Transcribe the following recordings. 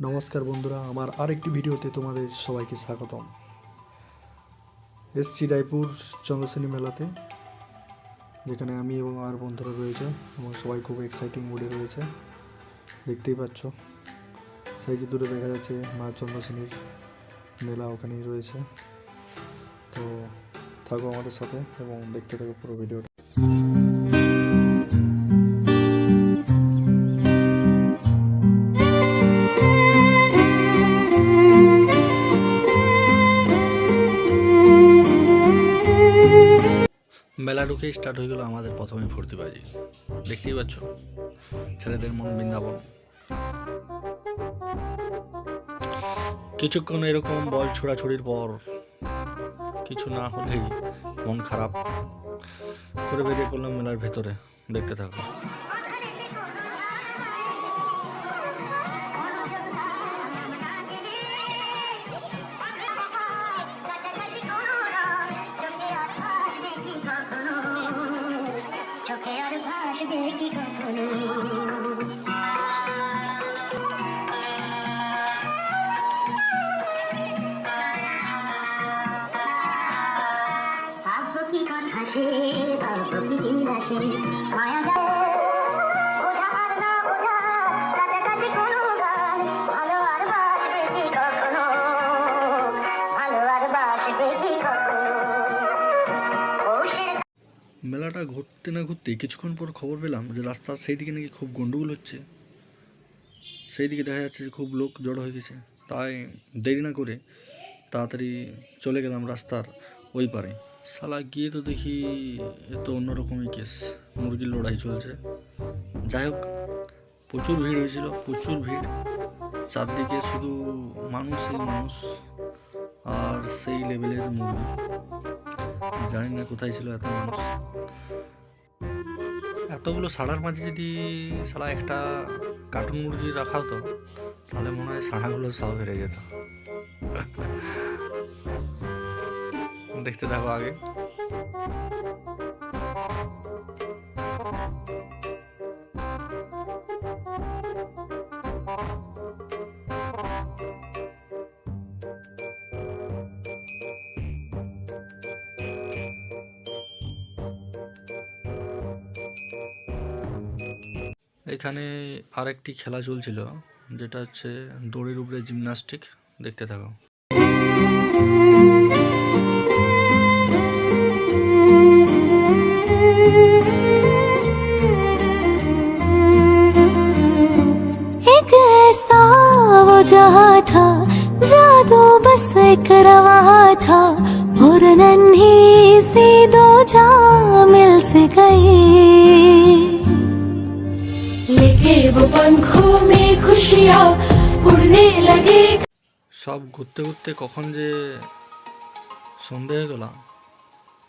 নমস্কার বন্ধুরা, আমার আরেকটি ভিডিওতে তোমাদের সবাইকে স্বাগতম। এসছি রায়পুর চন্দ্রসেনী মেলাতে, যেখানে আমি এবং আমার বন্ধুরা রয়েছে এবং সবাই খুব এক্সাইটিং মুডে রয়েছে। দেখতেই পাচ্ছ, সেই যে দূরে দেখা যাচ্ছে মা চন্দ্রসেনীর মেলা ওখানেই রয়েছে। তো থাকো আমাদের সাথে এবং দেখতে থাকো পুরো ভিডিওটা। মেলা ঢুকে স্টার্ট হয়ে গেল আমাদের প্রথমে ফুর্তিবাজি। দেখতেই পাচ্ছ, ছেলেদের মন বৃন্দাবন। কিছুক্ষণ এরকম বল ছোড়াছুড়ির পর কিছু না হলেই মন খারাপ করে বেরিয়ে পড়লাম মেলার ভেতরে। দেখতে থাকো। মেলাটা ঘুরতে না ঘুরতে কিছুক্ষণ পর খবর পেলাম যে রাস্তার সেই দিকে নাকি খুব গন্ডগোল হচ্ছে। সেই দিকে দেখা যাচ্ছে যে খুব লোক জড়ো হয়ে গেছে। তাই দেরি না করে তাড়াতাড়ি চলে গেলাম রাস্তার ওই পারে। শালা গিয়ে তো দেখি এ তো অন্যরকমই কেস, মুরগির লড়াই চলছে। যাই হোক, প্রচুর ভিড় হয়েছিল, প্রচুর ভিড়। চারদিকে শুধু মানুষই মানুষ আর সেই লেভেলের মুরগি। জানি না কোথায় ছিল এত মানুষ। এতগুলো সাড়ার মাঝে যদি সারা একটা কার্টুন মুরগি রাখা হতো, তাহলে মনে হয় সাড়াগুলো সব হেরে যেত। দেখতে থাকো আগে। এখানে আরেকটি খেলা চলছিল, যেটা হচ্ছে দড়ির উপরে জিমন্যাস্টিক। দেখতে থাকো। एक ऐसा वो जहां था, जादू बस एक रवा था, और नन्ही सी दो जहां मिल से गई, लेके वो पंखों में खुशियां उड़ने लगे। সব ঘুরতে ঘুরতে কখন যে সন্ধে হয়ে গেল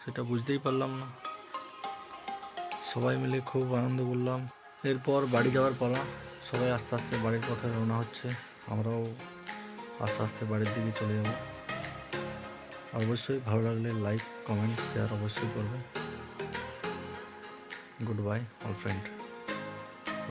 সেটা বুঝতেই পারলাম না। সবাই মিলে খুব আনন্দ করলাম। এরপর বাড়ি যাওয়ার পালা। সবাই আস্তে আস্তে বাড়ির পথে রওনা হচ্ছে। আমরাও আস্তে আস্তে বাড়ির দিকে চলে যাব। অবশ্যই ভালো লাগলে লাইক, কমেন্ট, শেয়ার অবশ্যই করবে। Good bye all friend.